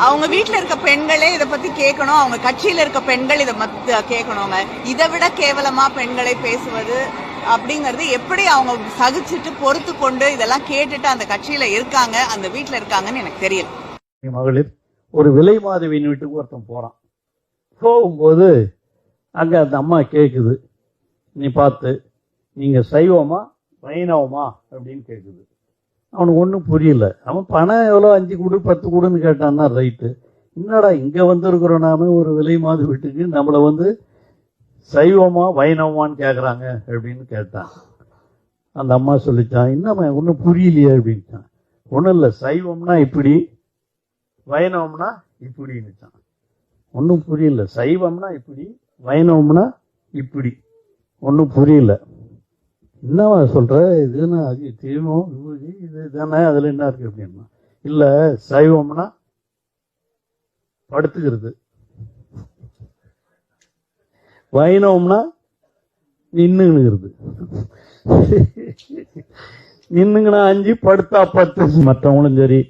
அவங்க வீட்டுல இருக்க பெண்களே இதை பத்தி கேட்கணும், அவங்க கட்சியில இருக்க பெண்கள் இதை கேட்கணுங்க. இதை விட கேவலமா பெண்களை பேசுவது அப்படிங்கறது எப்படி அவங்க சகிச்சுட்டு பொறுத்து கொண்டு இதெல்லாம் கேட்டுட்டு அந்த கட்சியில இருக்காங்க, அந்த வீட்டுல இருக்காங்கன்னு எனக்கு தெரியல. மகளிர் ஒரு விலை மாதவியின் வீட்டுக்கு ஒருத்தன் போறான். போகும்போது அங்க அந்த அம்மா கேக்குது, நீ பார்த்து நீங்க சைவமா வைணவமா அப்படின்னு கேக்குது. அவனுக்கு ஒன்றும் புரியல. அவன் பணம் எவ்வளோ 5 கொடு 10 கொடுன்னு கேட்டான்னா ரைட்டு. என்னடா இங்க வந்திருக்கிறோம் நாம ஒரு விலை மாத வீட்டுக்கு, நம்மள சைவமா வைணவமான்னு கேட்குறாங்க அப்படின்னு கேட்டான். அந்த அம்மா சொல்லிச்சான், என்னம்மா ஒன்றும் புரியலையே அப்படின்ட்டான். ஒன்றும் இல்லை, சைவம்னா இப்படி வைணவம்னா இப்படின்னுச்சான். ஒன்றும் புரியல. சைவம்னா இப்படி வைணவம்னா இப்படி, ஒன்றும் புரியல. என்னவா சொல்ற, இதுன்னா அது தீபம் விபூதி இது தானே, அதுல என்ன இருக்கு அப்படின்னா, இல்ல சைவம்னா படுத்துக்கிறது, வைணவம்னா நின்னுங்கிறது. நின்னுங்கன்னா 5 படுத்தா 10. மற்றவங்களும் சரி